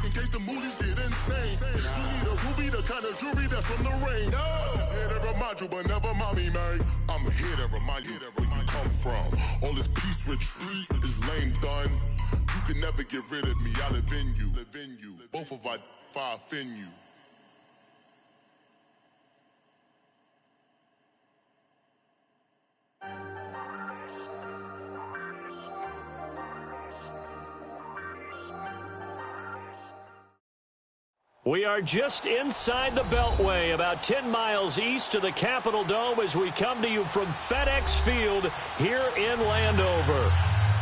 in case the moolies get insane. You need a ruby, the kind of jewelry that's from the rain. I'm just here to remind you, but never mommy, man. I'm here to remind you where you come from. All this peace retreat is lame done. You can never get rid of me, I live in you. Both of our fire offend you. We are just inside the Beltway, about 10 miles east of the Capitol Dome as we come to you from FedEx Field here in Landover.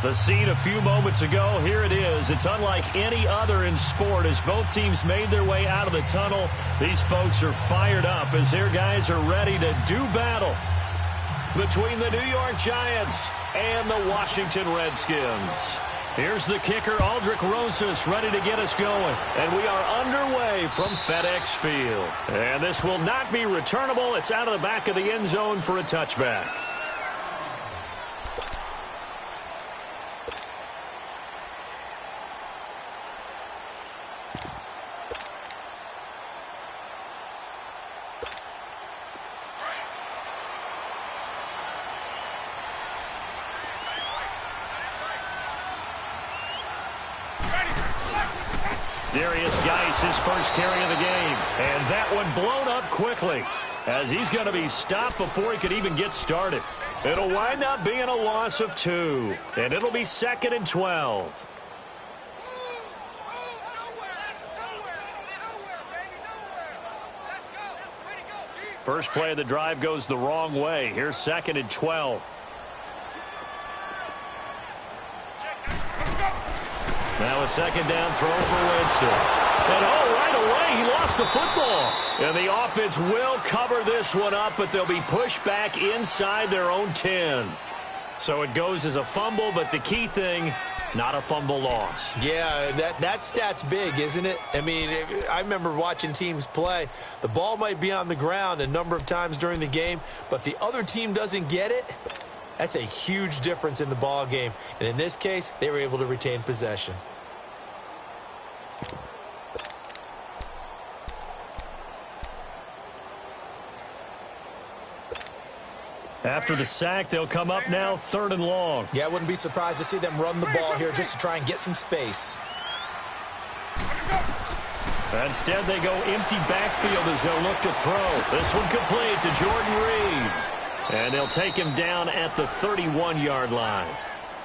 The scene a few moments ago, here it is. It's unlike any other in sport as both teams made their way out of the tunnel. These folks are fired up as their guys are ready to do battle between the New York Giants and the Washington Redskins. Here's the kicker, Aldrich Rosas, ready to get us going. And we are underway from FedEx Field. And this will not be returnable. It's out of the back of the end zone for a touchback. His first carry of the game, and that one blown up quickly as he's going to be stopped before he could even get started. It'll wind up being a loss of 2, and it'll be 2nd and 12. First play of the drive goes the wrong way. Here's 2nd and 12. Now a second down throw for Winston. And right away, he lost the football. And the offense will cover this one up, but they'll be pushed back inside their own 10. So it goes as a fumble, but the key thing, not a fumble loss. Yeah, that stat's big, isn't it? I mean, I remember watching teams play. The ball might be on the ground a number of times during the game, but the other team doesn't get it. That's a huge difference in the ball game. And in this case, they were able to retain possession. After the sack, they'll come up now 3rd and long. Yeah, I wouldn't be surprised to see them run the ball here just to try and get some space. Instead, they go empty backfield as they'll look to throw. This one complete to Jordan Reed. And they'll take him down at the 31-yard line.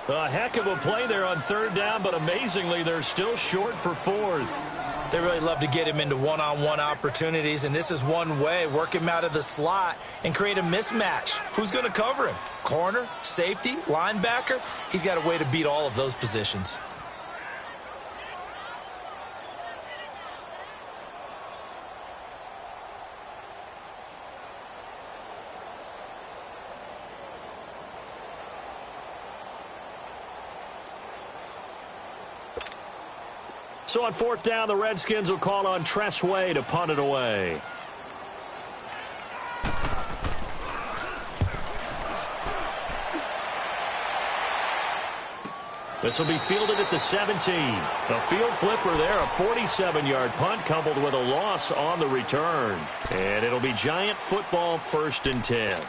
A heck of a play there on 3rd down, but amazingly, they're still short for 4th. They really love to get him into one-on-one opportunities, and this is one way. Work him out of the slot and create a mismatch. Who's going to cover him? Corner, safety, linebacker? He's got a way to beat all of those positions. So on 4th down, the Redskins will call on Tressway to punt it away. This will be fielded at the 17. A field flipper there, a 47-yard punt coupled with a loss on the return. And it'll be Giant football 1st and 10.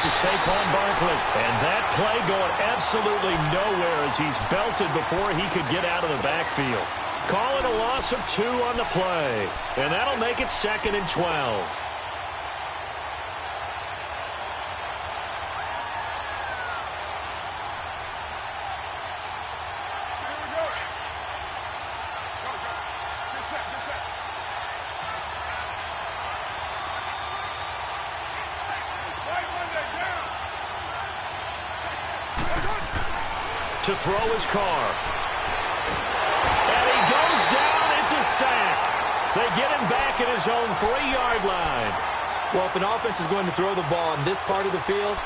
Saquon Barkley, and that play going absolutely nowhere as he's belted before he could get out of the backfield. Call it a loss of 2 on the play, and that'll make it 2nd and 12. To throw his car. And he goes down. It's a sack. They get and back at his own 3-yard line. Well, if an offense is going to throw the ball in this part of the field,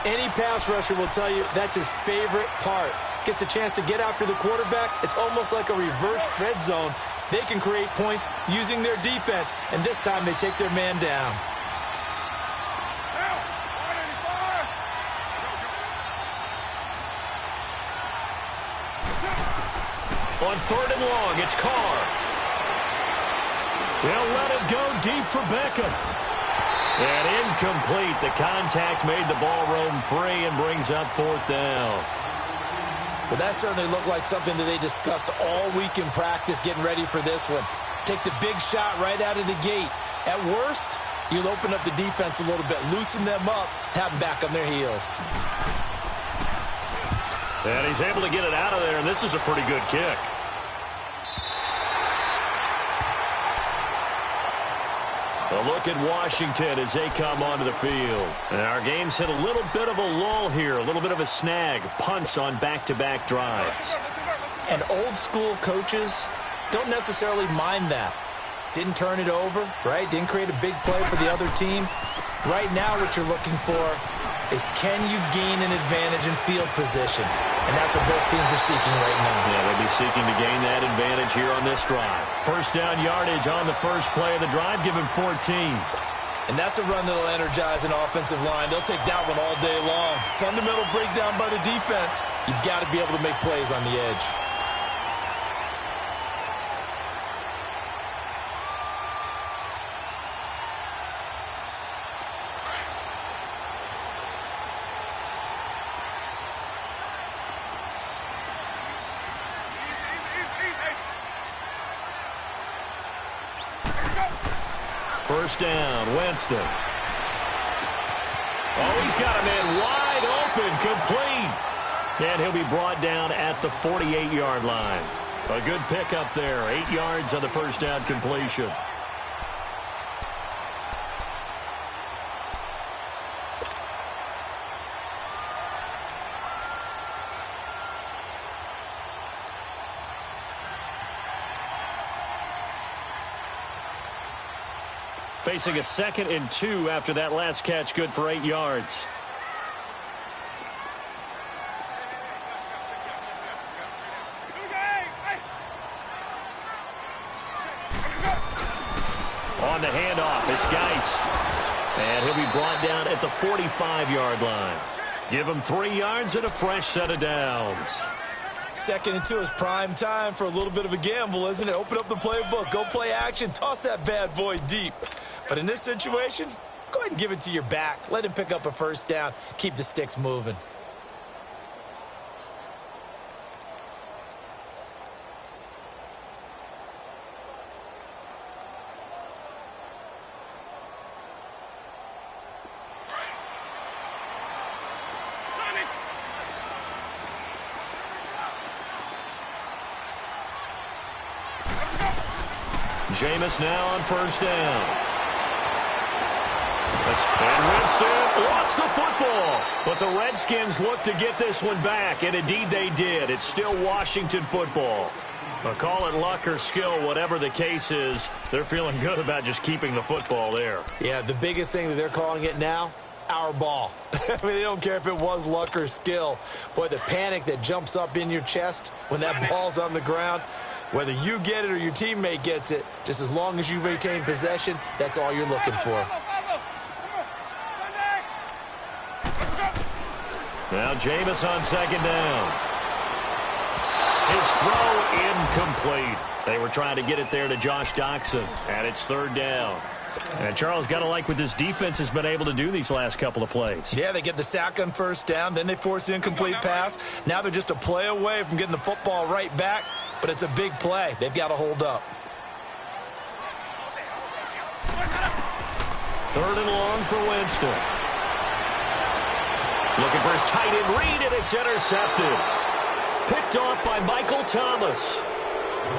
any pass rusher will tell you that's his favorite part. Gets a chance to get after the quarterback. It's almost like a reverse red zone. They can create points using their defense, and this time they take their man down. On 3rd and long, it's Carr. They'll let it go deep for Beckham. And incomplete. The contact made the ball roam free and brings up 4th down. Well, that certainly looked like something that they discussed all week in practice getting ready for this one. Take the big shot right out of the gate. At worst, you'll open up the defense a little bit, loosen them up, have them back on their heels. And he's able to get it out of there, and this is a pretty good kick. A look at Washington as they come onto the field. And our game's hit a little bit of a lull here, a little bit of a snag. Punts on back-to-back drives. And old-school coaches don't necessarily mind that. Didn't turn it over, right? Didn't create a big play for the other team. Right now what you're looking for is can you gain an advantage in field position? And that's what both teams are seeking right now. Yeah, they'll be seeking to gain that advantage here on this drive. 1st down yardage on the first play of the drive. Give him 14. And that's a run that'll energize an offensive line. They'll take that one all day long. Fundamental breakdown by the defense. You've got to be able to make plays on the edge. First down, Winston. Oh, he's got a man wide open, complete. And he'll be brought down at the 48-yard line. A good pickup there, 8 yards on the first down completion. Facing a 2nd and 2 after that last catch, good for 8 yards. On the handoff, it's Geis. And he'll be brought down at the 45-yard line. Give him 3 yards and a fresh set of downs. 2nd and 2 is prime time for a little bit of a gamble, isn't it? Open up the playbook, go play action, toss that bad boy deep. But in this situation, go ahead and give it to your back. Let him pick up a first down. Keep the sticks moving. Jameis now on first down. And Winston lost the football. But the Redskins look to get this one back, and indeed they did. It's still Washington football. But call it luck or skill, whatever the case is, they're feeling good about just keeping the football there. Yeah, the biggest thing that they're calling it now, our ball. I mean, they don't care if it was luck or skill. Boy, the panic that jumps up in your chest when that ball's on the ground, whether you get it or your teammate gets it, just as long as you retain possession, that's all you're looking for. Now Jameis on 2nd down. His throw incomplete. They were trying to get it there to Josh Doxson, and it's 3rd down. And Charles, got to like what this defense has been able to do these last couple of plays. Yeah, they get the sack on first down, then they force the incomplete pass. Now they're just a play away from getting the football right back, but it's a big play. They've got to hold up. 3rd and long for Winston. Looking for his tight end read, and it's intercepted. Picked off by Michael Thomas.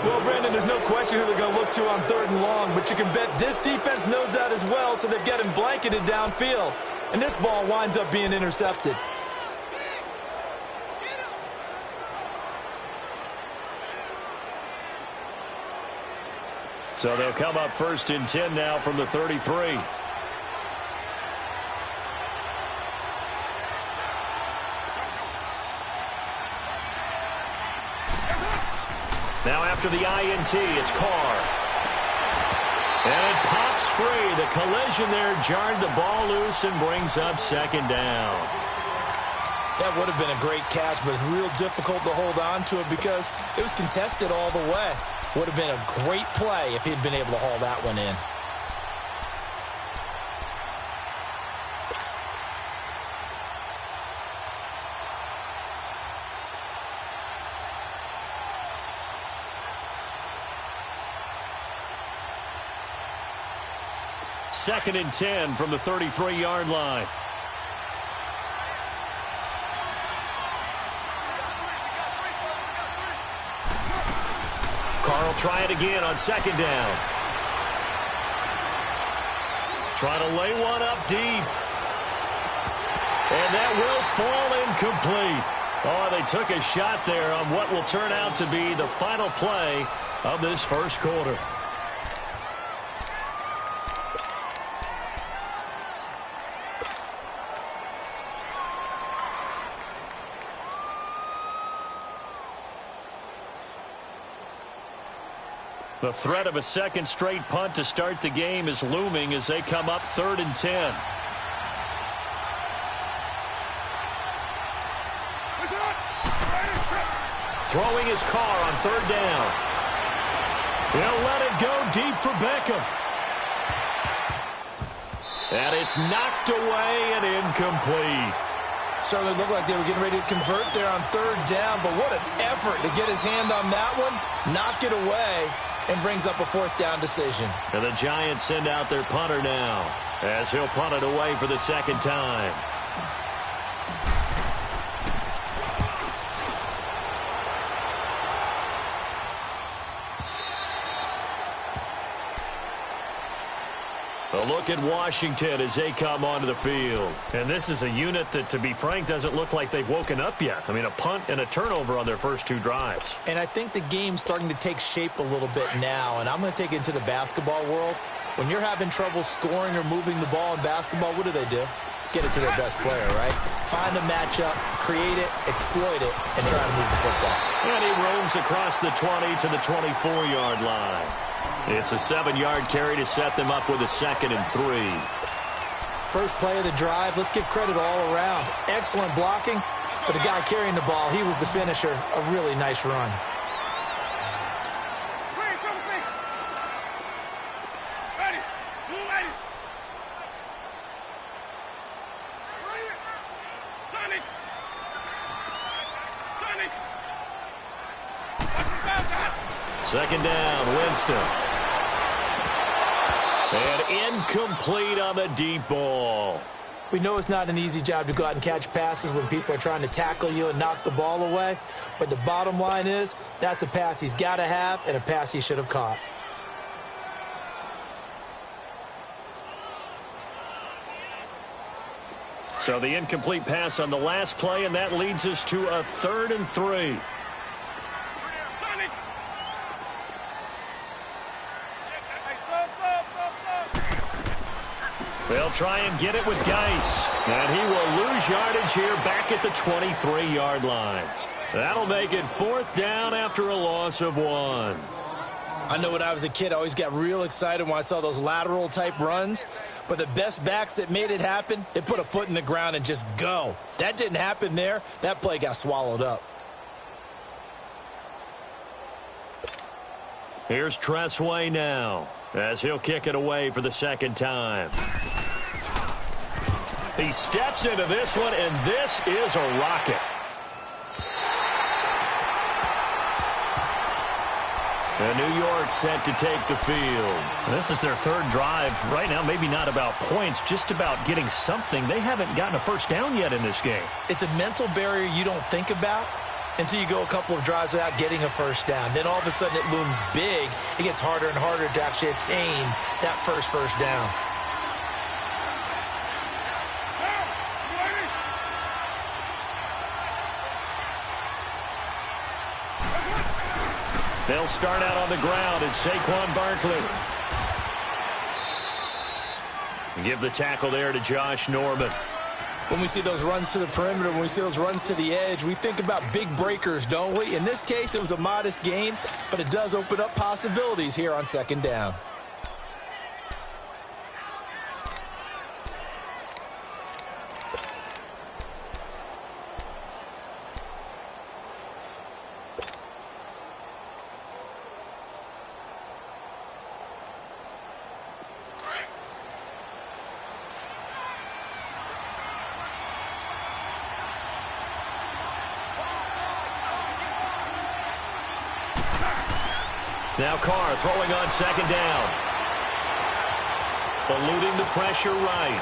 Well, Brandon, there's no question who they're going to look to on 3rd and long, but you can bet this defense knows that as well, so they've got him blanketed downfield. And this ball winds up being intercepted. So they'll come up 1st and 10 now from the 33. Now after the INT, it's Carr. And it pops free. The collision there jarred the ball loose and brings up 2nd down. That would have been a great catch, but it's real difficult to hold on to it because it was contested all the way. Would have been a great play if he'd been able to haul that one in. Second and 10 from the 33-yard line. Carr will try it again on 2nd down. Trying to lay one up deep. And that will fall incomplete. Oh, they took a shot there on what will turn out to be the final play of this first quarter. The threat of a second straight punt to start the game is looming as they come up 3rd and 10. Throwing his Carr on 3rd down. He'll let it go deep for Beckham. And it's knocked away and incomplete. Certainly looked like they were getting ready to convert there on 3rd down, but what an effort to get his hand on that one, knock it away, and brings up a 4th down decision. And the Giants send out their punter now as he'll punt it away for the 2nd time. A look at Washington as they come onto the field. And this is a unit that, to be frank, doesn't look like they've woken up yet. I mean, a punt and a turnover on their first 2 drives. And I think the game's starting to take shape a little bit now, and I'm going to take it into the basketball world. When you're having trouble scoring or moving the ball in basketball, what do? Get it to their best player, right? Find a matchup, create it, exploit it, and try to move the football. And he roams across the 20 to the 24-yard line. It's a 7-yard carry to set them up with a 2nd and 3. First play of the drive, let's give credit all around. Excellent blocking, but the guy carrying the ball, he was the finisher. A really nice run. Second down, Winston. And incomplete on the deep ball. We know it's not an easy job to go out and catch passes when people are trying to tackle you and knock the ball away. But the bottom line is, that's a pass he's got to have and a pass he should have caught. So the incomplete pass on the last play, and that leads us to a 3rd and 3. They'll try and get it with Geis. And he will lose yardage here back at the 23-yard line. That'll make it 4th down after a loss of 1. I know when I was a kid, I always got real excited when I saw those lateral-type runs. But the best backs that made it happen, they put a foot in the ground and just go. That didn't happen there. That play got swallowed up. Here's Tressway now as he'll kick it away for the 2nd time. He steps into this one, and this is a rocket. And New York set to take the field. This is their 3rd drive. Right now, maybe not about points, just about getting something. They haven't gotten a first down yet in this game. It's a mental barrier you don't think about until you go a couple of drives without getting a first down. Then all of a sudden it looms big. It gets harder and harder to actually attain that first down. They'll start out on the ground. It's Saquon Barkley. Give the tackle there to Josh Norman. When we see those runs to the perimeter, when we see those runs to the edge, we think about big breakers, don't we? In this case, it was a modest gain, but it does open up possibilities here on second down. Now Carr throwing on second down. Eluding the pressure right.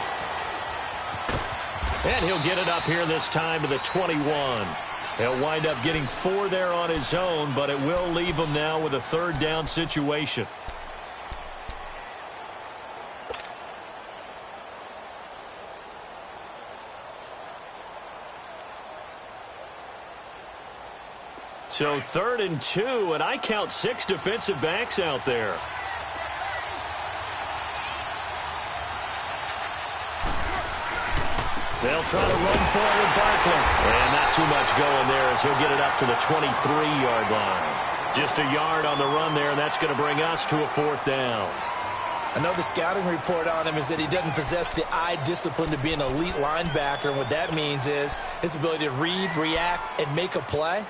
And he'll get it up here this time to the 21. He'll wind up getting 4 there on his own, but it will leave him now with a third down situation. So 3rd and 2, and I count 6 defensive backs out there. They'll try to run for it with Barkley. And not too much going there as he'll get it up to the 23-yard line. Just a yard on the run there, and that's going to bring us to a 4th down. I know the scouting report on him is that he doesn't possess the eye discipline to be an elite linebacker, and what that means is his ability to read, react, and make a play.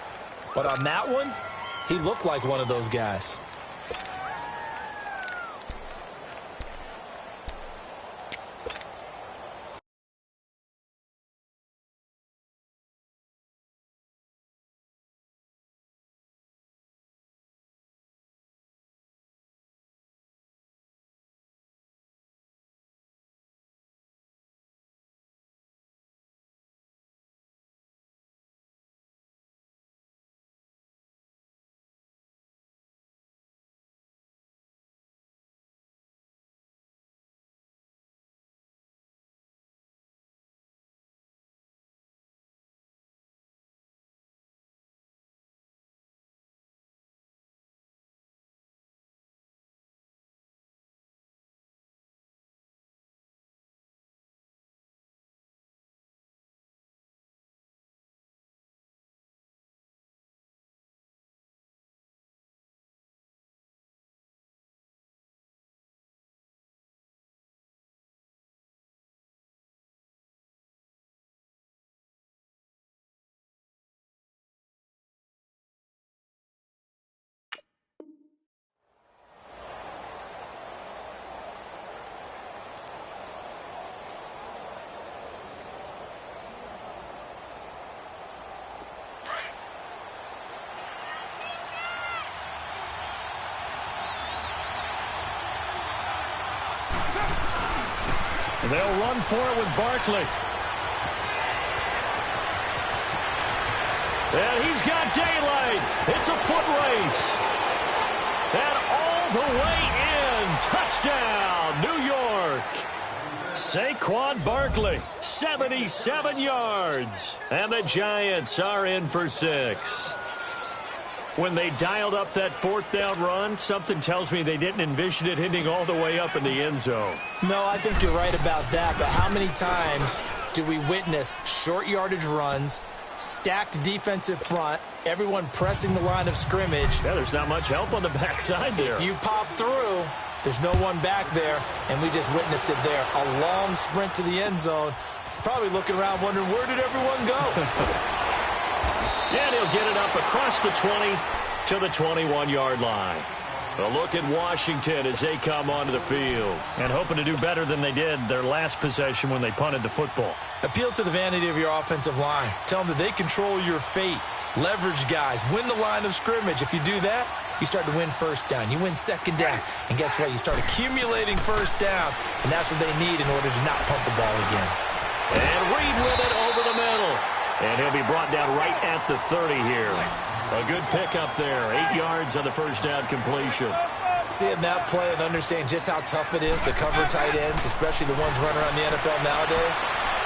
But on that one, he looked like one of those guys. They'll run for it with Barkley. And he's got daylight. It's a foot race. And all the way in. Touchdown, New York. Saquon Barkley, 77 yards. And the Giants are in for 6. When they dialed up that 4th down run, something tells me they didn't envision it hitting all the way up in the end zone. No, I think you're right about that, but how many times do we witness short yardage runs, stacked defensive front, everyone pressing the line of scrimmage? Yeah, there's not much help on the backside there. If you pop through, there's no one back there, and we just witnessed it there. A long sprint to the end zone, probably looking around wondering, where did everyone go? And he'll get it up across the 20 to the 21-yard line. A look at Washington as they come onto the field. And hoping to do better than they did their last possession when they punted the football. Appeal to the vanity of your offensive line. Tell them that they control your fate. Leverage guys. Win the line of scrimmage. If you do that, you start to win first down. You win second down. And guess what? You start accumulating first downs. And that's what they need in order to not punt the ball again. And Reed with it over the middle. And he'll be brought down right at the 30 here. A good pickup there. 8 yards on the first down completion. Seeing that play and understanding just how tough it is to cover tight ends, especially the ones running around the NFL nowadays,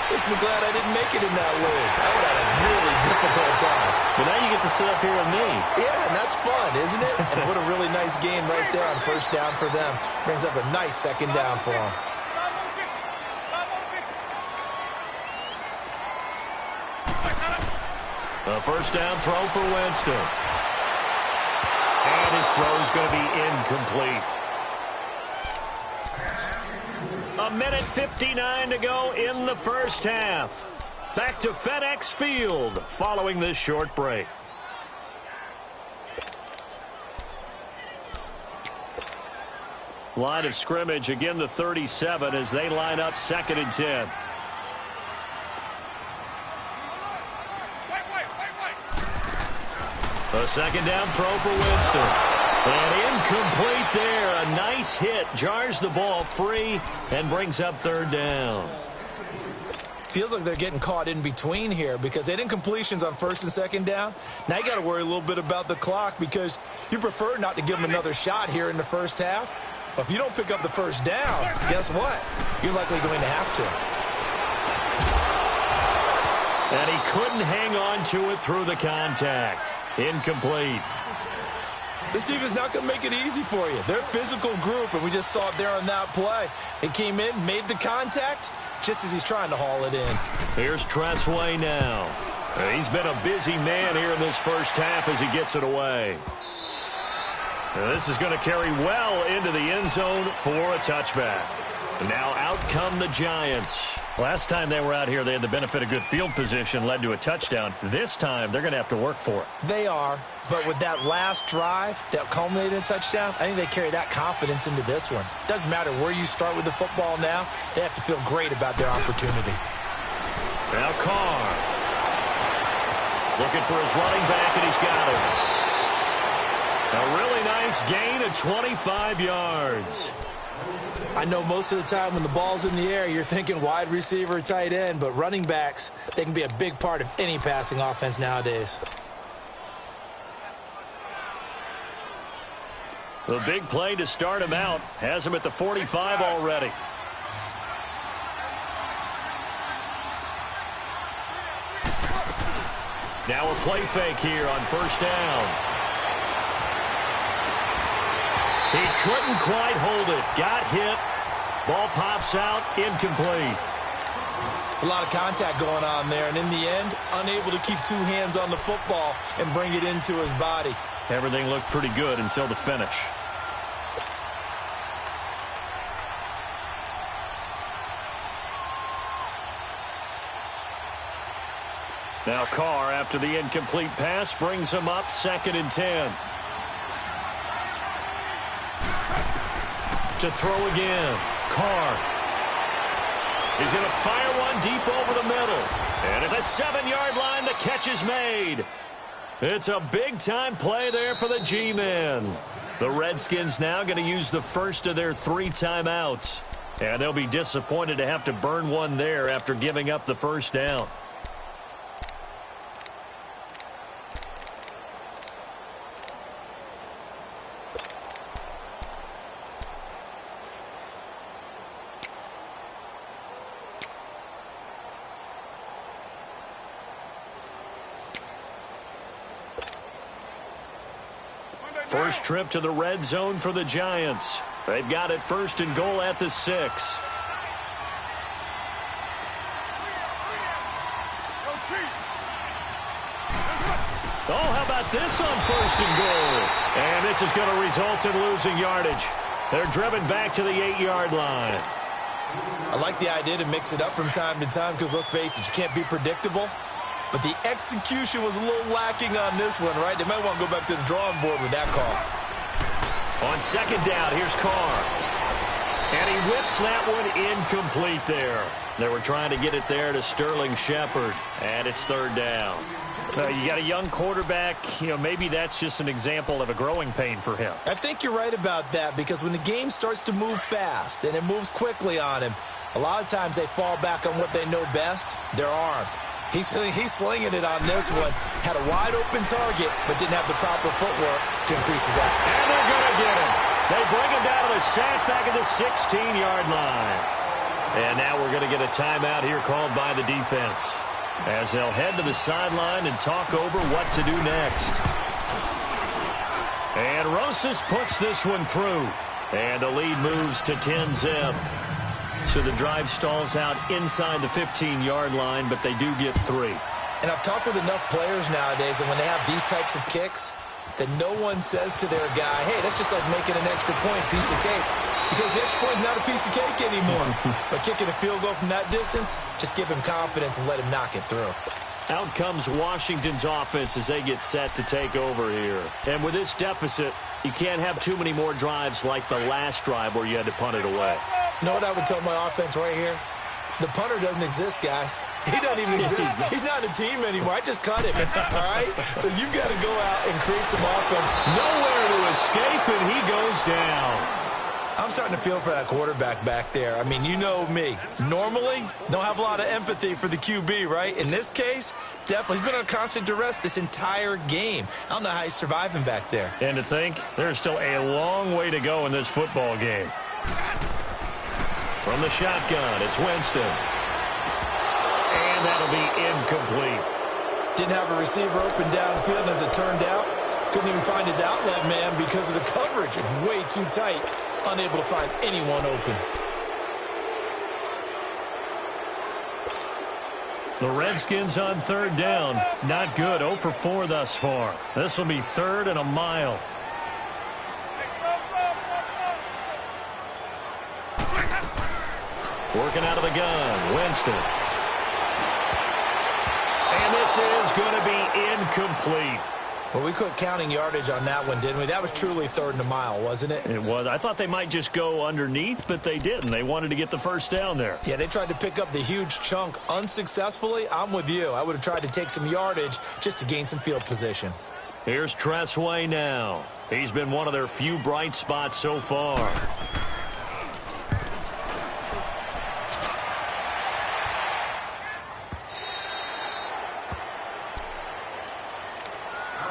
Makes me glad I didn't make it in that league. I would have had a really difficult time. But now you get to sit up here with me. Yeah, and that's fun, isn't it? And what a really nice gain right there on first down for them. Brings up a nice second down for them. A first down throw for Winston. And his throw is going to be incomplete. A minute 59 to go in the first half. Back to FedEx Field following this short break. Line of scrimmage, again the 37 as they line up 2nd and 10. A second down throw for Winston. And incomplete there. A nice hit. Jars the ball free and brings up 3rd down. Feels like they're getting caught in between here because they did incompletions on 1st and 2nd down. Now you got to worry a little bit about the clock because you prefer not to give them another shot here in the first half. But if you don't pick up the first down, guess what? You're likely going to have to. And he couldn't hang on to it through the contact. Incomplete. This team is not going to make it easy for you. They're a physical group, and we just saw it there on that play. They came in, made the contact, just as he's trying to haul it in. Here's Tressway now. He's been a busy man here in this first half as he gets it away. This is going to carry well into the end zone for a touchback. Now out come the Giants. Last time they were out here, they had the benefit of good field position, led to a touchdown. This time, they're going to have to work for it. They are, but with that last drive that culminated in a touchdown, I think they carry that confidence into this one. Doesn't matter where you start with the football now, they have to feel great about their opportunity. Now Carr. Looking for his running back, and he's got it. A really nice gain of 25 yards. I know most of the time when the ball's in the air, you're thinking wide receiver, tight end, but running backs, they can be a big part of any passing offense nowadays. The big play to start him out has him at the 45 already. Now a play fake here on first down. He couldn't quite hold it. Got hit. Ball pops out. Incomplete. It's a lot of contact going on there, and in the end, unable to keep 2 hands on the football and bring it into his body. Everything looked pretty good until the finish. Now Carr, after the incomplete pass, brings him up 2nd and 10. To throw again. Carr. He's going to fire one deep over the middle. And at the 7-yard line, the catch is made. It's a big-time play there for the G-men. The Redskins now going to use the first of their 3 timeouts. And they'll be disappointed to have to burn one there after giving up the first down. First trip to the red zone for the Giants. They've got it 1st and goal at the 6. Oh, how about this on 1st and goal? And this is going to result in losing yardage. They're driven back to the 8-yard line. I like the idea to mix it up from time to time because, let's face it, you can't be predictable. But the execution was a little lacking on this one, right? They might want to go back to the drawing board with that call. On 2nd down, here's Carr. And he whips that one incomplete there. They were trying to get it there to Sterling Shepard. And it's 3rd down. You got a young quarterback. Maybe that's just an example of a growing pain for him. I think you're right about that because when the game starts to move fast and it moves quickly on him, a lot of times they fall back on what they know best, their arm. He's slinging it on this one. Had a wide-open target, but didn't have the proper footwork to increase his accuracy. And they're going to get him. They bring him down to the sack back at the 16-yard line. And now we're going to get a timeout here called by the defense, as they'll head to the sideline and talk over what to do next. And Rosas puts this one through. And the lead moves to 10-zip. So the drive stalls out inside the 15-yard line, but they do get 3. And I've talked with enough players nowadays, and when they have these types of kicks, that no one says to their guy, hey, that's just like making an extra point, piece of cake. Because the extra point is not a piece of cake anymore. But kicking a field goal from that distance, just give him confidence and let him knock it through. Out comes Washington's offense as they get set to take over here. And with this deficit, you can't have too many more drives like the last drive where you had to punt it away. You know what I would tell my offense right here? The punter doesn't exist, guys. He doesn't even exist. He's not a team anymore. I just cut him, all right? So you've got to go out and create some offense. Nowhere to escape, and he goes down. I'm starting to feel for that quarterback back there. I mean, you know me. Normally, don't have a lot of empathy for the QB, right? In this case, definitely. He's been under constant duress this entire game. I don't know how he's surviving back there. And to think, there's still a long way to go in this football game. From the shotgun, it's Winston. And that'll be incomplete. Didn't have a receiver open downfield, and as it turned out, couldn't even find his outlet man because of the coverage. It's way too tight. Unable to find anyone open. The Redskins on 3rd down. Not good. 0 for 4 thus far. This will be 3rd and a mile. Working out of the gun. Winston. And this is going to be incomplete. Well, we quit counting yardage on that one, didn't we? That was truly 3rd and a mile, wasn't it? It was. I thought they might just go underneath, but they didn't. They wanted to get the first down there. Yeah, they tried to pick up the huge chunk unsuccessfully. I'm with you. I would have tried to take some yardage just to gain some field position. Here's Tressway now. He's been one of their few bright spots so far.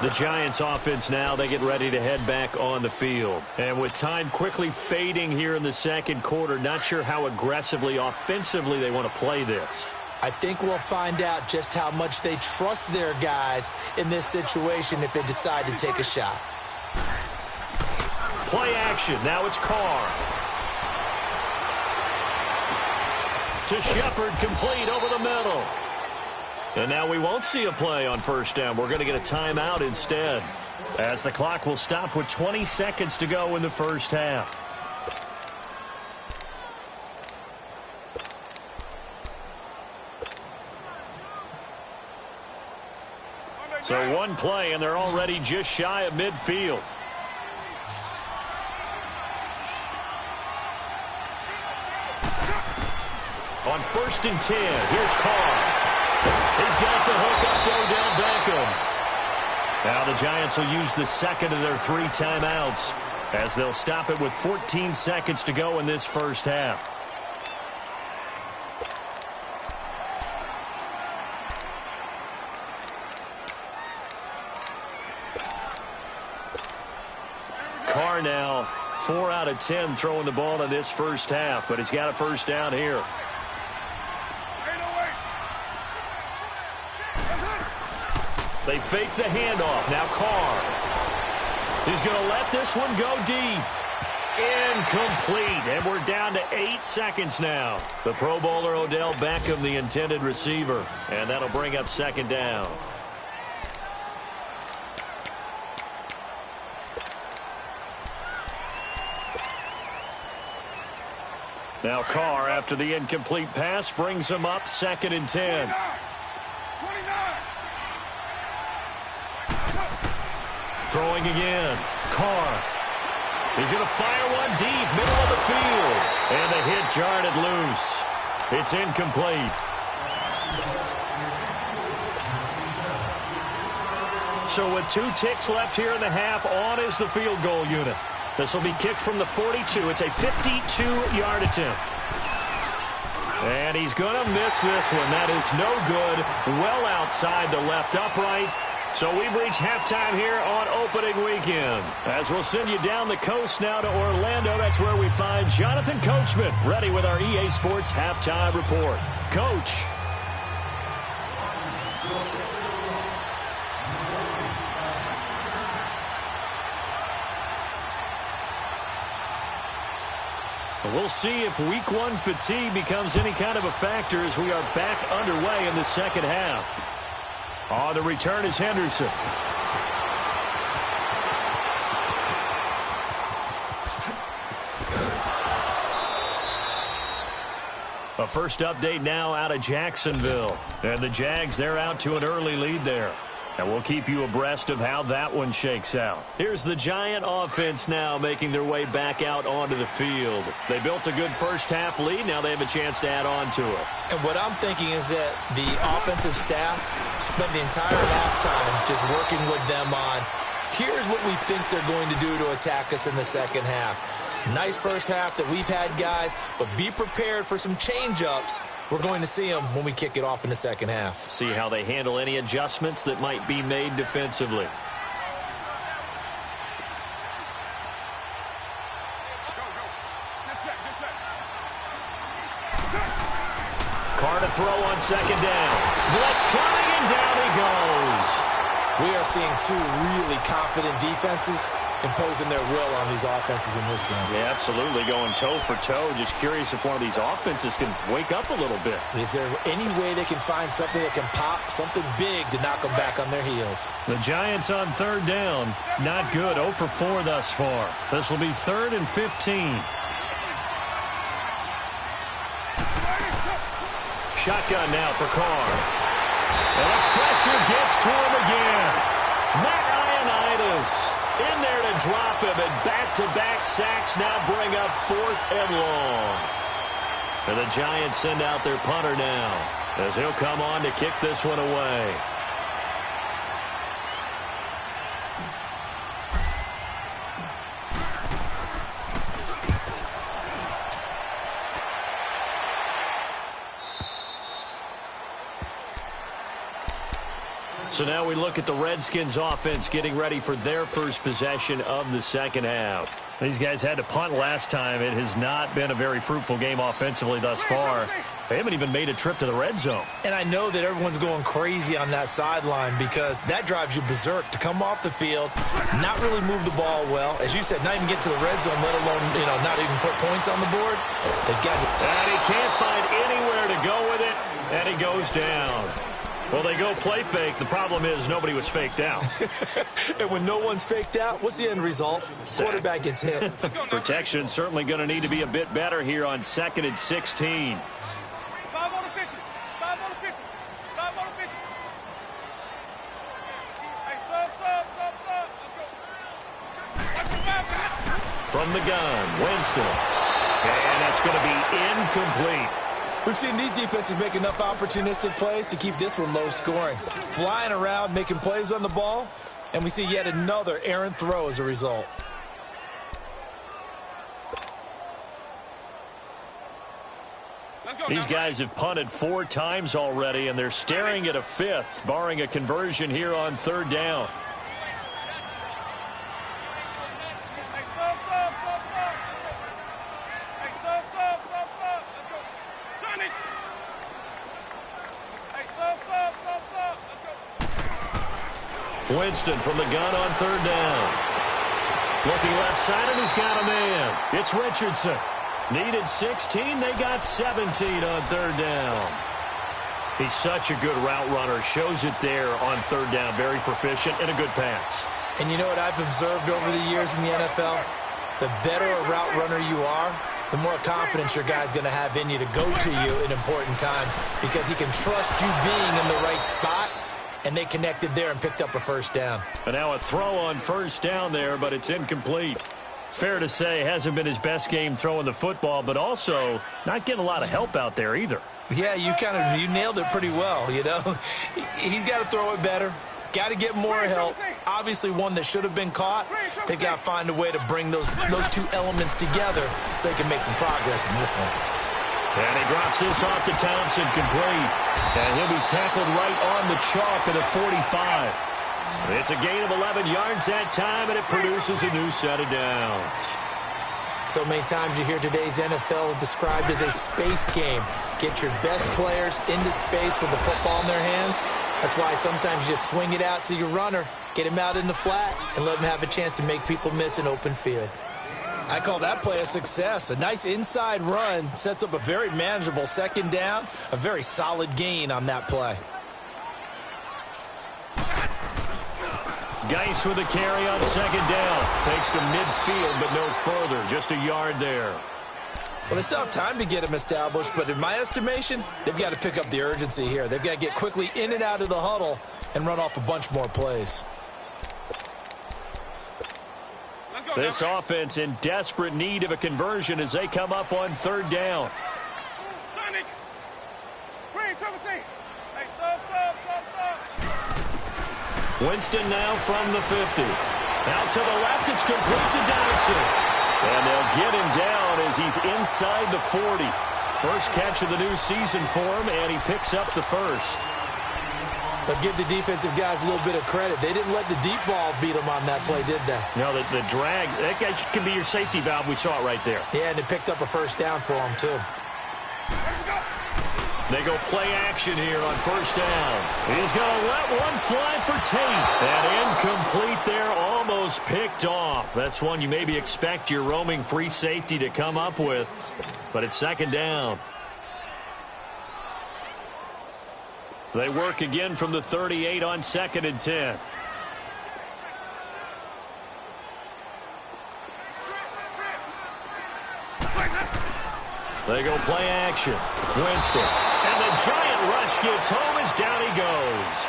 The Giants offense now, they get ready to head back on the field. And with time quickly fading here in the second quarter, not sure how aggressively, offensively they want to play this. I think we'll find out just how much they trust their guys in this situation if they decide to take a shot. Play action. Now it's Carr. To Shepard, complete over the middle. And now we won't see a play on 1st down. We're going to get a timeout instead, as the clock will stop with 20 seconds to go in the first half. So one play, and they're already just shy of midfield. On 1st and 10, here's Carr. He's got the hook up to Odell Beckham. Now the Giants will use the second of their 3 timeouts, as they'll stop it with 14 seconds to go in this first half. Carr now 4 out of 10 throwing the ball in this first half, but he's got a first down here. They fake the handoff. Now Carr. He's going to let this one go deep. Incomplete. And we're down to 8 seconds now. The Pro Bowler Odell Beckham, the intended receiver. And that'll bring up 2nd down. Now Carr, after the incomplete pass, brings him up 2nd and 10. Throwing again. Carr. He's going to fire one deep, middle of the field. And the hit jarred it loose. It's incomplete. So with 2 ticks left here in the half, on is the field goal unit. This will be kicked from the 42. It's a 52-yard attempt. And he's going to miss this one. That is no good. Well outside the left upright. So we've reached halftime here on opening weekend. As we'll send you down the coast now to Orlando, that's where we find Jonathan Coachman, ready with our EA Sports halftime report. Coach. We'll see if week one fatigue becomes any kind of a factor as we are back underway in the second half. On the return is Henderson. A first update now out of Jacksonville. And the Jags, they're out to an early lead there. And we'll keep you abreast of how that one shakes out. Here's the Giant offense now making their way back out onto the field. They built a good first half lead. Now they have a chance to add on to it. And what I'm thinking is that the offensive staff spent the entire halftime just working with them on, here's what we think they're going to do to attack us in the second half. Nice first half that we've had, guys, but be prepared for some change-ups. We're going to see them when we kick it off in the second half. See how they handle any adjustments that might be made defensively. Carr to throw on second down. Blitz coming, and down he goes. We are seeing two really confident defenses imposing their will on these offenses in this game. Yeah, absolutely, going toe for toe. Just curious if one of these offenses can wake up a little bit. Is there any way they can find something that can pop, something big to knock them back on their heels? The Giants on third down. Not good. 0 for 4 thus far. This will be 3rd and 15. Shotgun now for Carr. And the pressure gets to him again. Matt Ioannidis in there to drop him, and back-to-back sacks now bring up 4th and long. And the Giants send out their punter now as he'll come on to kick this one away. So now we look at the Redskins offense getting ready for their first possession of the second half. These guys had to punt last time. It has not been a very fruitful game offensively thus far. They haven't even made a trip to the red zone. And I know that everyone's going crazy on that sideline because that drives you berserk to come off the field, not really move the ball well. As you said, not even get to the red zone, let alone, not even put points on the board. They got it. And he can't find anywhere to go with it, and he goes down. Well, they go play fake. The problem is nobody was faked out. And when no one's faked out, what's the end result? Quarterback gets hit. Protection certainly going to need to be a bit better here on 2nd and 16. From the gun, Winston. And that's going to be incomplete. We've seen these defenses make enough opportunistic plays to keep this one low scoring. Flying around, making plays on the ball, and we see yet another errant throw as a result. These guys have punted 4 times already, and they're staring at a 5th, barring a conversion here on 3rd down. Winston from the gun on 3rd down. Looking left side, and he's got a man. It's Richardson. Needed 16. They got 17 on 3rd down. He's such a good route runner. Shows it there on 3rd down. Very proficient and a good pass. And you know what I've observed over the years in the NFL? The better a route runner you are, the more confidence your guy's going to have in you to go to you in important times because he can trust you being in the right spot. And they connected there and picked up a 1st down. And now a throw on 1st down there, but it's incomplete. Fair to say, hasn't been his best game throwing the football, but also not getting a lot of help out there either. Yeah, you nailed it pretty well, He's got to throw it better. Got to get more help. Obviously one that should have been caught. They've got to find a way to bring those 2 elements together so they can make some progress in this one. And he drops this off to Thompson, complete. And he'll be tackled right on the chalk at the 45. It's a gain of 11 yards that time, and it produces a new set of downs. So many times you hear today's NFL described as a space game. Get your best players into space with the football in their hands. That's why sometimes you just swing it out to your runner, get him out in the flat, and let him have a chance to make people miss an open field. I call that play a success. A nice inside run sets up a very manageable second down, a very solid gain on that play. Geis with a carry on second down. Takes to midfield, but no further. Just a yard there. Well, they still have time to get him established, but in my estimation, they've got to pick up the urgency here. They've got to get quickly in and out of the huddle and run off a bunch more plays. This offense in desperate need of a conversion as they come up on third down. Winston now from the 50. Out to the left, it's complete to Dodson. And they'll get him down as he's inside the 40. First catch of the new season for him, and he picks up the first. But give the defensive guys a little bit of credit. They didn't let the deep ball beat them on that play, did they? No, the drag, that guy can be your safety valve. We saw it right there. Yeah, and it picked up a first down for them, too. They go play action here on first down. He's going to let one fly for Tate. And incomplete there, almost picked off. That's one you maybe expect your roaming free safety to come up with. But it's second down. They work again from the 38 on 2nd and 10. They go play action. Winston. And the giant rush gets home as down he goes.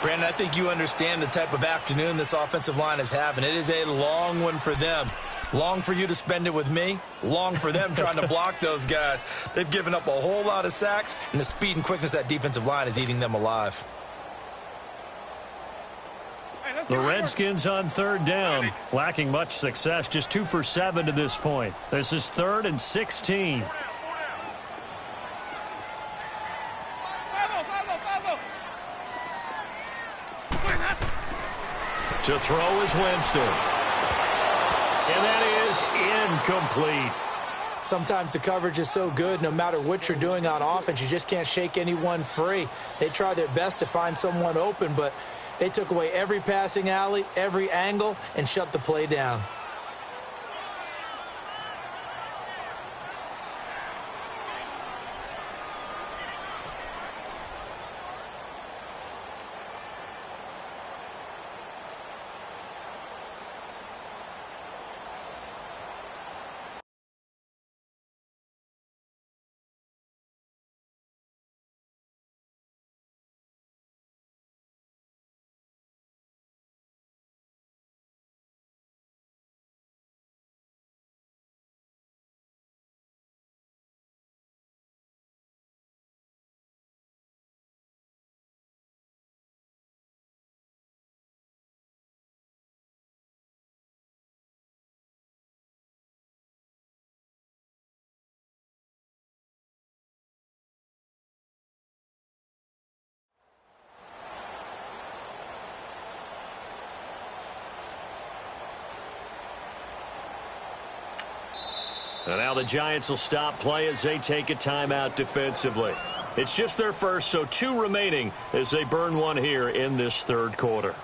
Brandon, I think you understand the type of afternoon this offensive line is having. It is a long one for them. Long for you to spend it with me. Long for them trying to block those guys. They've given up a whole lot of sacks, and the speed and quickness of that defensive line is eating them alive. The Redskins on third down, lacking much success, just 2 for 7 to this point. This is 3rd and 16. To throw is Winston. And that is incomplete. Sometimes the coverage is so good, no matter what you're doing on offense, you just can't shake anyone free. They try their best to find someone open, but they took away every passing alley, every angle, and shut the play down. And now the Giants will stop play as they take a timeout defensively. It's just their first, so 2 remaining as they burn one here in this third quarter.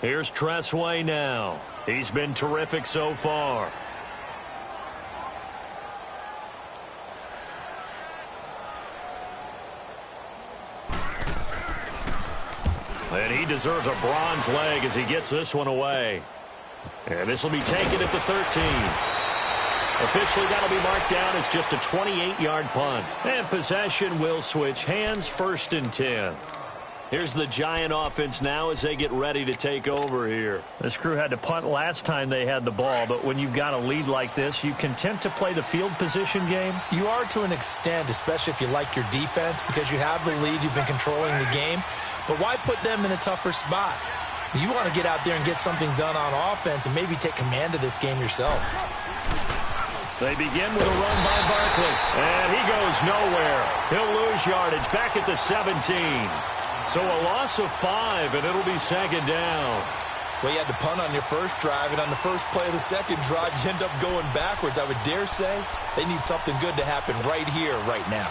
Here's Tressway now. He's been terrific so far. And he deserves a bronze leg as he gets this one away. And this will be taken at the 13. Officially, that'll be marked down as just a 28-yard punt. And possession will switch hands, 1st and 10. Here's the Giant offense now as they get ready to take over here. This crew had to punt last time they had the ball, but when you've got a lead like this, you content to play the field position game? You are to an extent, especially if you like your defense, because you have the lead, you've been controlling the game. But why put them in a tougher spot? You want to get out there and get something done on offense and maybe take command of this game yourself. They begin with a run by Barkley, and he goes nowhere. He'll lose yardage back at the 17. So a loss of 5, and it'll be 2nd down. Well, you had to punt on your first drive, and on the first play of the second drive, you end up going backwards. I would dare say they need something good to happen right here, right now.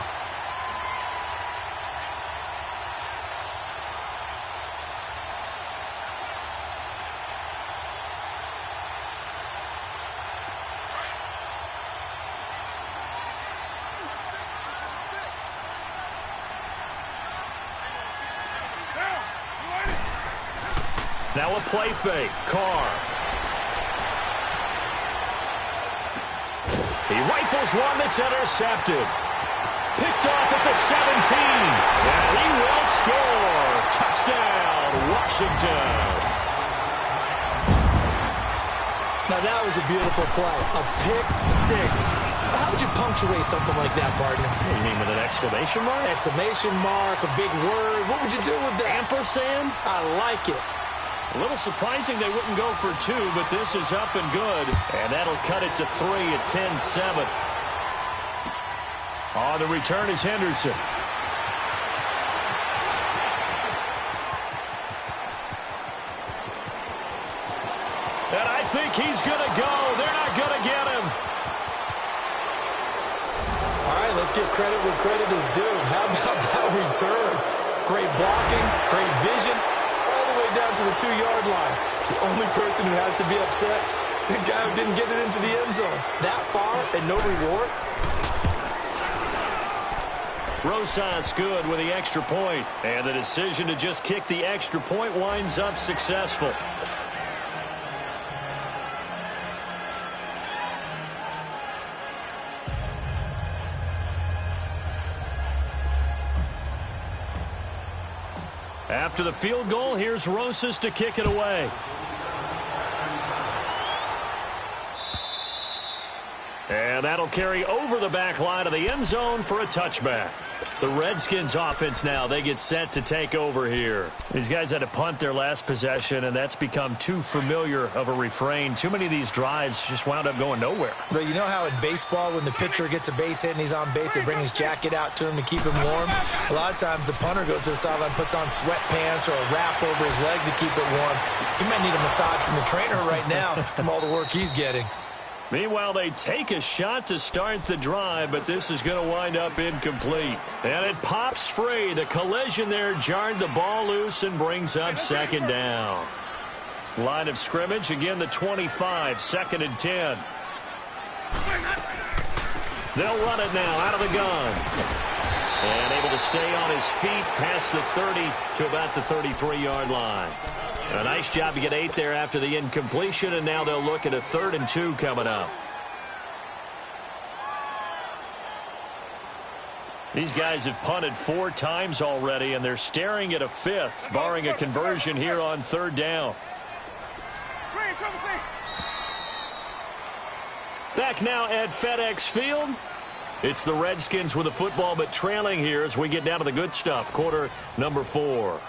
Now a play fake. Carr. He rifles one that's intercepted. Picked off at the 17. And he will score. Touchdown, Washington. Now that was a beautiful play. A pick 6. How would you punctuate something like that, partner? You mean with an exclamation mark? Exclamation mark, a big word. What would you do with that? Ampersand? I like it. A little surprising they wouldn't go for 2, but this is up and good. And that'll cut it to 3 at 10-7. On the return is Henderson. And I think he's going to go. They're not going to get him. All right, let's give credit where credit is due. How about that return? Great blocking, great vision. Down to the 2-yard line. The only person who has to be upset, the guy who didn't get it into the end zone. That far and no reward. Rosas good with the extra point. And the decision to just kick the extra point winds up successful. After the field goal, here's Rosas to kick it away. And that'll carry over the back line of the end zone for a touchback. The Redskins offense now, they get set to take over here. These guys had to punt their last possession, and that's become too familiar of a refrain. Too many of these drives just wound up going nowhere. But you know how in baseball, when the pitcher gets a base hit and he's on base, they bring his jacket out to him to keep him warm? A lot of times the punter goes to the sideline, puts on sweatpants or a wrap over his leg to keep it warm. He might need a massage from the trainer right now from all the work he's getting. Meanwhile, they take a shot to start the drive, but this is going to wind up incomplete. And it pops free. The collision there jarred the ball loose and brings up 2nd down. Line of scrimmage, again the 25, 2nd and 10. They'll run it now out of the gun. And able to stay on his feet past the 30 to about the 33-yard line. A nice job to get 8 there after the incompletion, and now they'll look at a 3rd and 2 coming up. These guys have punted 4 times already, and they're staring at a 5th, barring a conversion here on 3rd down. Back now at FedEx Field. It's the Redskins with the football, but trailing here as we get down to the good stuff. Quarter number 4.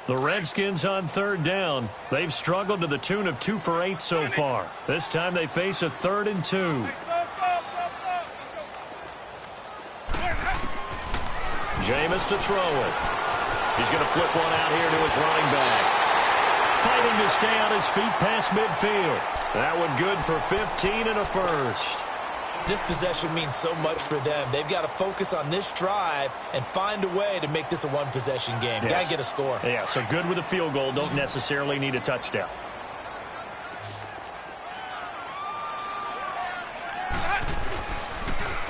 The Redskins on 3rd down. They've struggled to the tune of 2 for 8 so far. This time they face a 3rd and 2. Jameis to throw it. He's going to flip one out here to his running back. Fighting to stay on his feet past midfield. That one good for 15 and a first. This possession means so much for them. They've got to focus on this drive and find a way to make this a one-possession game. Yes. Got to get a score. Yeah, so good with a field goal. Don't necessarily need a touchdown.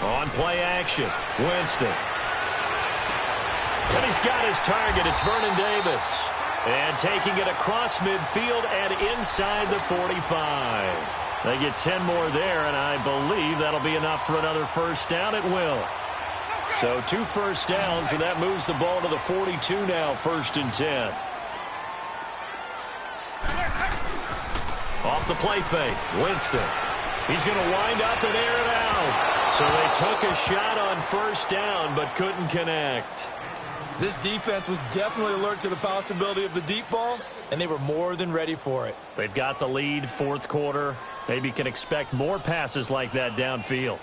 On play action, Winston. And he's got his target. It's Vernon Davis. And taking it across midfield and inside the 45. They get 10 more there, and I believe that'll be enough for another first down. It will. So 2 first downs, and that moves the ball to the 42 now, 1st and 10. Off the play fake, Winston. He's going to wind up and air it out. So they took a shot on first down, but couldn't connect. This defense was definitely alert to the possibility of the deep ball, and they were more than ready for it. They've got the lead, 4th quarter. Maybe can expect more passes like that downfield.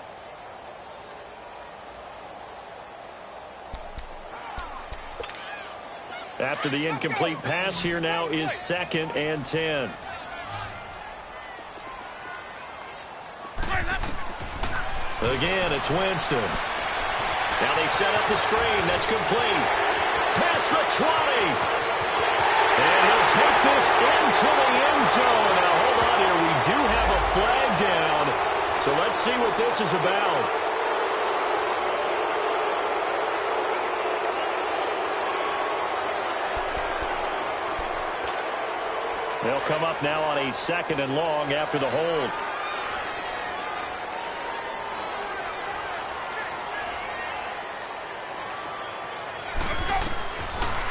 After the incomplete pass, here now is 2nd and 10. Again, it's Winston. Now they set up the screen. That's complete. Past the 20. And he'll take this into the end zone. Now, hold on here. We do have a flag down. So let's see what this is about. They'll come up now on a 2nd and long after the hold.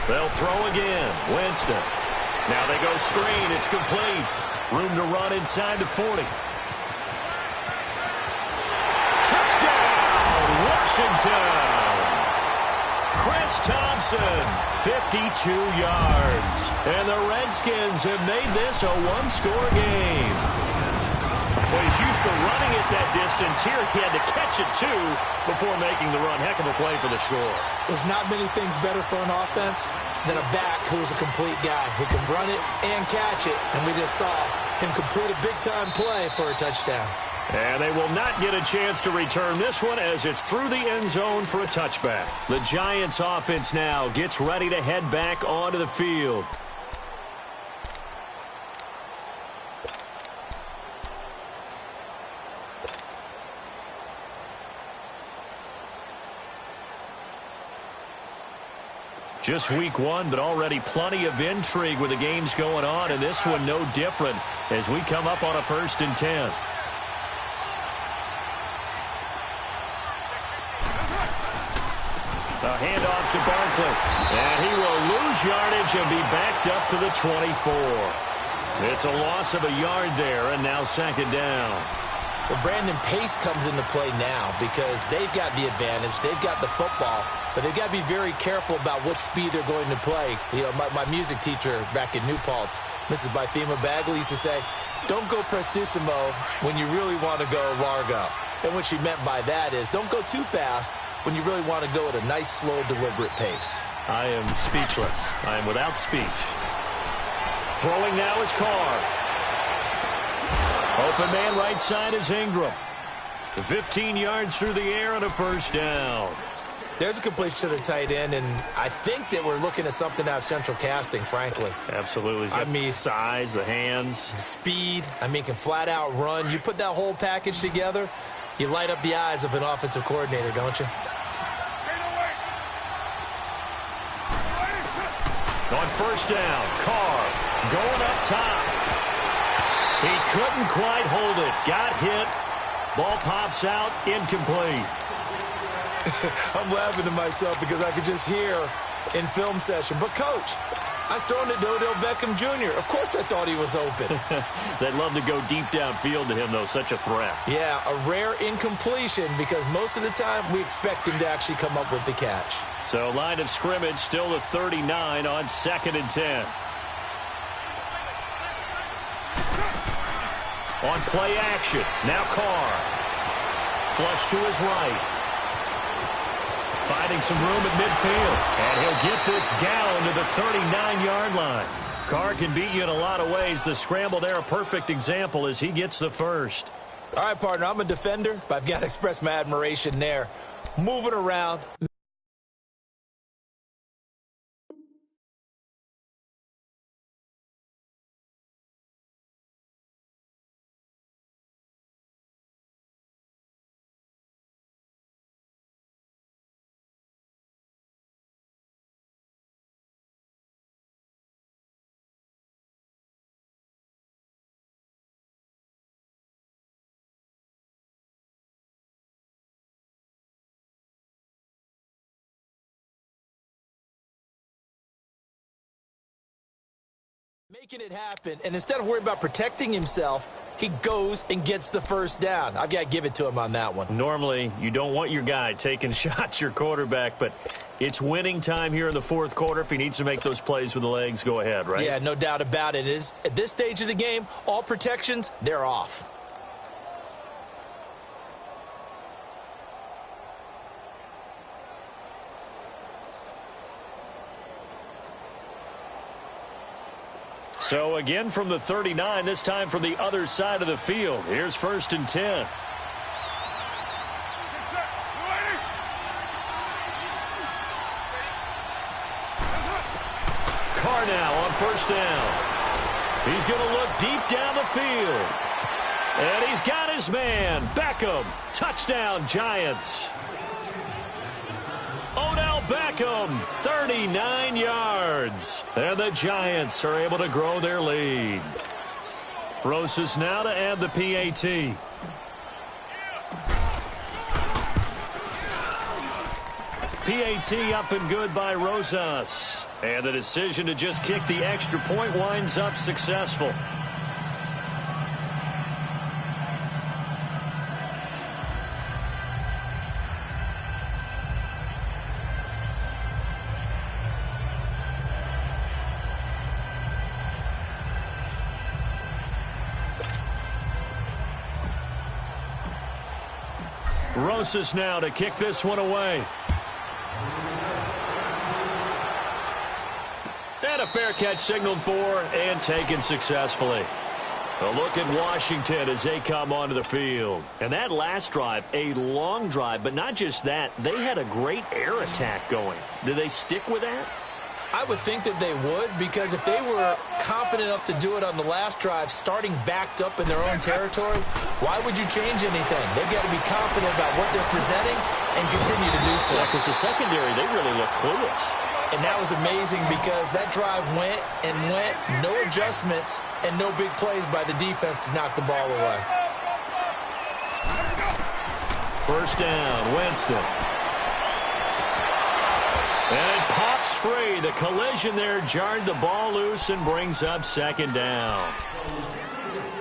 They'll throw again. Winston. Now they go screen. It's complete. Room to run inside the 40. Touchdown, Washington. Chris Thompson, 52 yards. And the Redskins have made this a one-score game. Well, he's used to running it that distance. Here he had to catch it, too, before making the run. Heck of a play for the score. There's not many things better for an offense than a back who's a complete guy who can run it and catch it. And we just saw him complete a big-time play for a touchdown. And they will not get a chance to return this one as it's through the end zone for a touchback. The Giants offense now gets ready to head back onto the field. Just week 1, but already plenty of intrigue with the games going on, and this one no different as we come up on a 1st and 10. A handoff to Barkley, and he will lose yardage and be backed up to the 24. It's a loss of a yard there, and now 2nd down. Well, Brandon, pace comes into play now because they've got the advantage. They've got the football, but they've got to be very careful about what speed they're going to play. You know, my music teacher back in New Paltz, Mrs. Bythema Bagley, used to say, don't go prestissimo when you really want to go largo. And what she meant by that is don't go too fast when you really want to go at a nice, slow, deliberate pace. I am speechless. I am without speech. Throwing now is Carr. Open man right side is Ingram. 15 yards through the air and a 1st down. There's a completion to the tight end, and I think that we're looking at something out of central casting, frankly. Absolutely. I mean, size, the hands. Speed. I mean, can flat out run. You put that whole package together, you light up the eyes of an offensive coordinator, don't you? On 1st down, Carr going up top. He couldn't quite hold it. Got hit. Ball pops out. Incomplete. I'm laughing to myself because I could just hear in film session. But, Coach, I was throwing it to Odell Beckham Jr. Of course I thought he was open. They'd love to go deep downfield to him, though. Such a threat. Yeah, a rare incompletion because most of the time we expect him to actually come up with the catch. So line of scrimmage still the 39 on 2nd and 10. On play action, now Carr. Flush to his right. Finding some room at midfield. And he'll get this down to the 39-yard line. Carr can beat you in a lot of ways. The scramble there, a perfect example as he gets the 1st. All right, partner, I'm a defender, but I've got to express my admiration there. Moving around. Making it happen, and instead of worrying about protecting himself, he goes and gets the first down. I've got to give it to him on that one. Normally, you don't want your guy taking shots, your quarterback, but it's winning time here in the fourth quarter. If he needs to make those plays with the legs, go ahead, right? Yeah, no doubt about it. At this stage of the game, all protections, they're off. So again from the 39, this time from the other side of the field. Here's 1st and 10. Carr now on 1st down. He's going to look deep down the field. And he's got his man. Beckham. Touchdown, Giants. Odell Beckham, 39 yards. And the Giants are able to grow their lead. Rosas now to add the PAT. PAT up and good by Rosas. And the decision to just kick the extra point winds up successful. Rosas now to kick this one away. And a fair catch signaled for and taken successfully. A look at Washington as they come onto the field. And that last drive, a long drive, but not just that. They had a great air attack going. Did they stick with that? I would think that they would, because if they were confident enough to do it on the last drive, starting backed up in their own territory, why would you change anything? They've got to be confident about what they're presenting and continue to do so. Yeah, because the secondary, they really look clueless. And that was amazing because that drive went and went, no adjustments, and no big plays by the defense to knock the ball away. 1st down, Winston. And it pops free. The collision there jarred the ball loose and brings up 2nd down.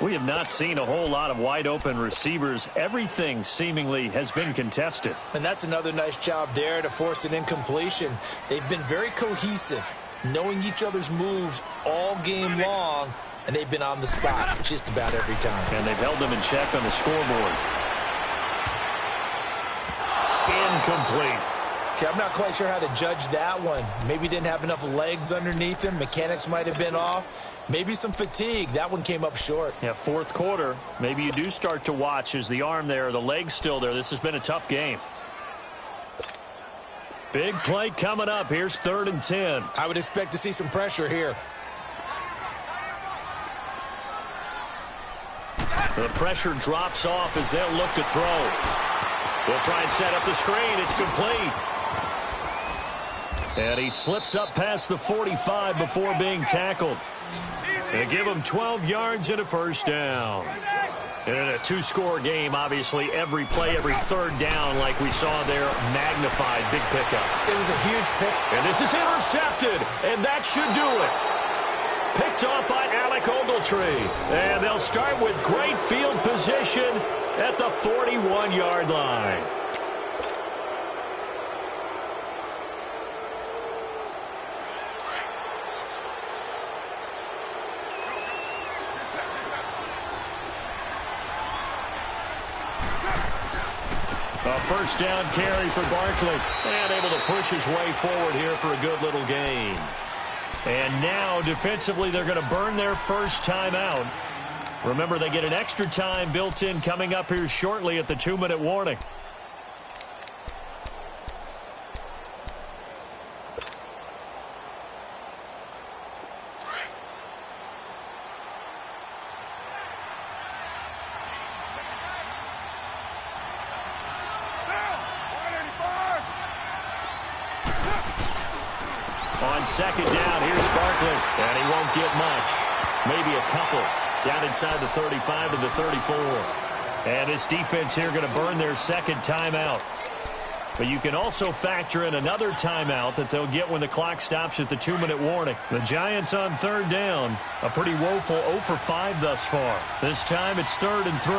We have not seen a whole lot of wide-open receivers. Everything seemingly has been contested. And that's another nice job there to force an incompletion. They've been very cohesive, knowing each other's moves all game long, and they've been on the spot just about every time. And they've held them in check on the scoreboard. Incomplete. Okay, I'm not quite sure how to judge that one. Maybe didn't have enough legs underneath him. Mechanics might have been off. Maybe some fatigue. That one came up short. Yeah, 4th quarter. Maybe you do start to watch. Is the arm there, the leg's still there? This has been a tough game. Big play coming up. Here's 3rd and 10. I would expect to see some pressure here. The pressure drops off as they'll look to throw. They'll try and set up the screen. It's complete. And he slips up past the 45 before being tackled. They give him 12 yards and a 1st down. And in a 2-score game, obviously, every play, every 3rd down, like we saw there, magnified. Big pickup. It was a huge pick. And this is intercepted, and that should do it. Picked off by Alec Ogletree. And they'll start with great field position at the 41-yard line. A 1st down carry for Barkley. And able to push his way forward here for a good little gain. And now, defensively, they're going to burn their first timeout. Remember, they get an extra time built in coming up here shortly at the 2-minute warning. On 2nd down, here's Barkley. And he won't get much. Maybe a couple. Down inside the 35 to the 34. And this defense here going to burn their 2nd timeout. But you can also factor in another timeout that they'll get when the clock stops at the 2-minute warning. The Giants on third down. A pretty woeful 0 for 5 thus far. This time it's 3rd and 3.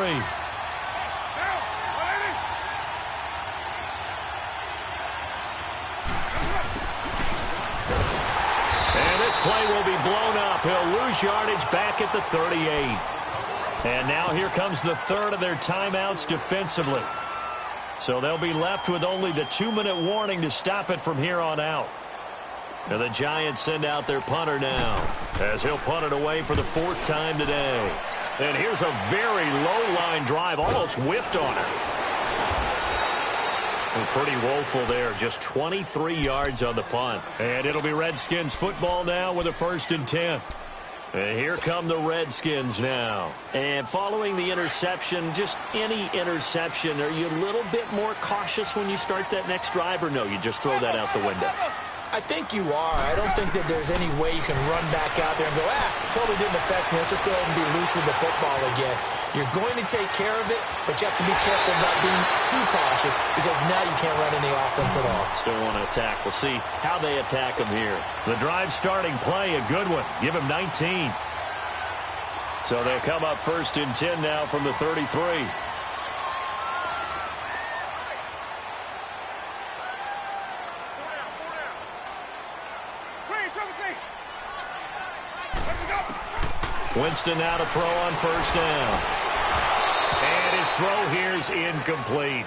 And this play will be blown up. He'll lose yardage back at the 38. And now here comes the third of their timeouts defensively. So they'll be left with only the 2-minute warning to stop it from here on out. And the Giants send out their punter now, as he'll punt it away for the 4th time today. And here's a very low-line drive, almost whiffed on it. And pretty woeful there, just 23 yards on the punt. And it'll be Redskins football now with a 1st and 10. And here come the Redskins now. And following the interception, just any interception, are you a little bit more cautious when you start that next drive, or no, you just throw that out the window? I think you are. I don't think that there's any way you can run back out there and go, totally didn't affect me. Let's just go ahead and be loose with the football again. You're going to take care of it, but you have to be careful about being too cautious because now you can't run any offense at all. Still want to attack. We'll see how they attack him here. The drive starting play, a good one. Give him 19. So they come up 1st and 10 now from the 33. Winston now to throw on 1st down. And his throw here is incomplete.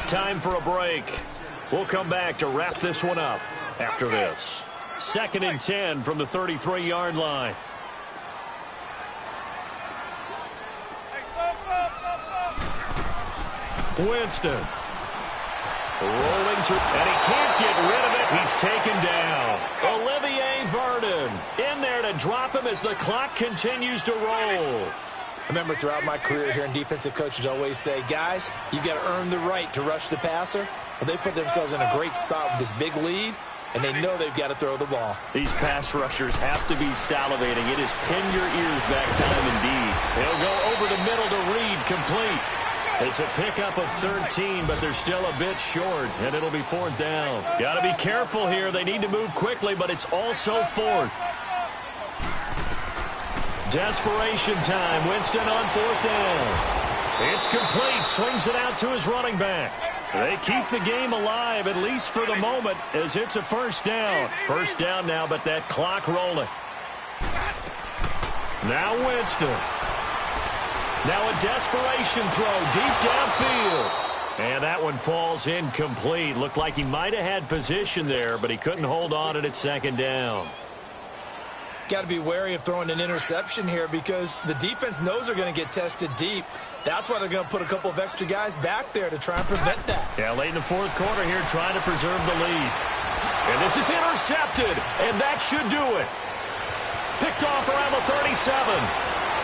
Time for a break. We'll come back to wrap this one up after this. 2nd and 10 from the 33-yard line. Winston. Rolling to, and he can't get rid of it. He's taken down. Olivier Vernon in there to drop him as the clock continues to roll. I remember throughout my career here in defensive coaches always say, guys, you've got to earn the right to rush the passer. Well, they put themselves in a great spot with this big lead, and they know they've got to throw the ball. These pass rushers have to be salivating. It is pin your ears back time indeed. He'll go over the middle to Reed, complete. It's a pickup of 13, but they're still a bit short, and it'll be 4th down. Got to be careful here. They need to move quickly, but it's also 4th. Desperation time. Winston on 4th down. It's complete. Swings it out to his running back. They keep the game alive, at least for the moment, as it's a 1st down. 1st down now, but that clock rolling. Now Winston. Now a desperation throw deep downfield. And that one falls incomplete. Looked like he might have had position there, but he couldn't hold on it at 2nd down. Got to be wary of throwing an interception here because the defense knows they're going to get tested deep. That's why they're going to put a couple of extra guys back there to try and prevent that. Yeah, late in the 4th quarter here trying to preserve the lead. And this is intercepted, and that should do it. Picked off around the 37.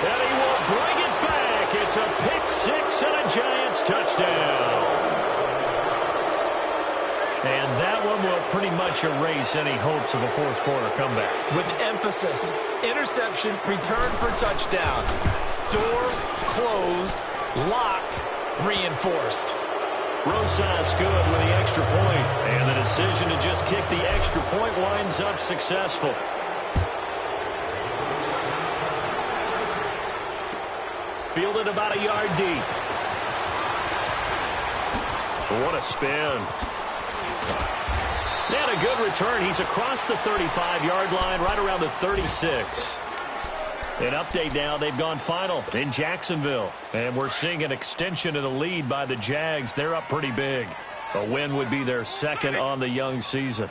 And he will bring it back. It's a pick 6 and a Giants touchdown. And that one will pretty much erase any hopes of a 4th quarter comeback. With emphasis, interception, return for touchdown. Door closed, locked, reinforced. Rosas good with the extra point. And the decision to just kick the extra point winds up successful. Fielded about a yard deep. What a spin. And a good return. He's across the 35-yard line, right around the 36. An update now, they've gone final in Jacksonville. And we're seeing an extension of the lead by the Jags. They're up pretty big. A win would be their 2nd on the young season.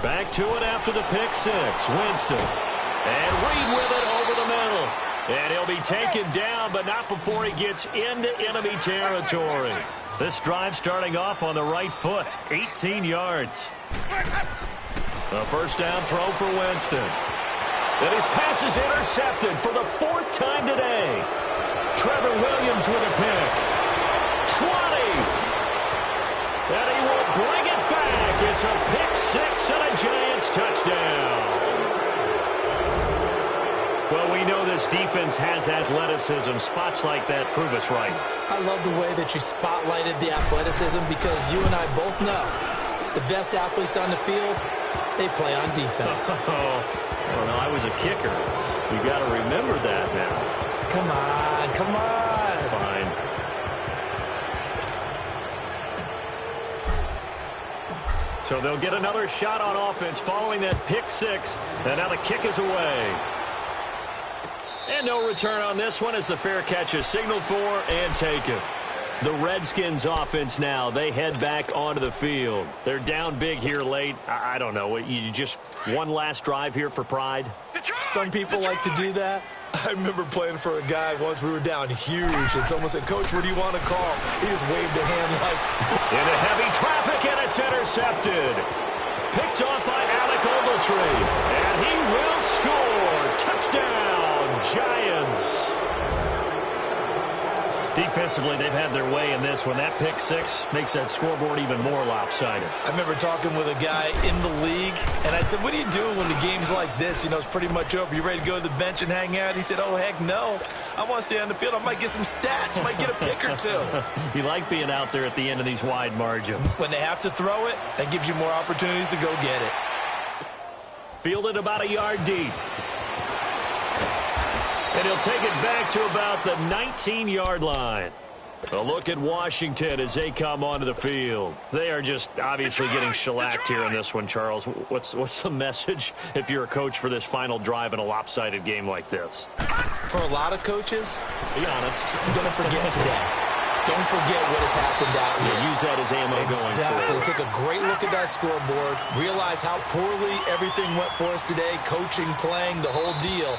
Back to it after the pick 6. Winston. And Reed with it over the middle. And he'll be taken down, but not before he gets into enemy territory. This drive starting off on the right foot, 18 yards. A 1st down throw for Winston. And his pass is intercepted for the 4th time today. Trevor Williams with a pick. 20. And he will bring it back. It's a pick 6 and a Giants touchdown. Well, we we know this defense has athleticism. Spots like that prove us right. I love the way that you spotlighted the athleticism because you and I both know the best athletes on the field, they play on defense. Well, no, I was a kicker. You got to remember that now. Come on, come on. Fine. So they'll get another shot on offense following that pick six. And now the kick is away. And no return on this one as the fair catch is signaled for and taken. The Redskins offense now, they head back onto the field. They're down big here late. I don't know. You just one last drive here for pride? Some people like to do that. I remember playing for a guy once. We were down huge, and someone said, "Coach, what do you want to call?" He just waved a hand like... Into heavy traffic, and it's intercepted. Picked off by Alec Ogletree. And he will score. Touchdown, Giants. Defensively, they've had their way in this one. That pick six makes that scoreboard even more lopsided. I remember talking with a guy in the league, and I said, "What do you do when the game's like this? You know, it's pretty much over. You ready to go to the bench and hang out?" He said, "Oh, heck no. I want to stay on the field. I might get some stats. I might get a pick or two." You like being out there at the end of these wide margins. When they have to throw it, that gives you more opportunities to go get it. Fielded about a yard deep. And he'll take it back to about the 19-yard line. A look at Washington as they come onto the field. They are just obviously getting shellacked here in this one, Charles. What's the message if you're a coach for this final drive in a lopsided game like this? For a lot of coaches, be honest, don't forget today. Don't forget what has happened out here. Yeah, use that as ammo going forward. Take a great look at that scoreboard. Realize how poorly everything went for us today. Coaching, playing, the whole deal.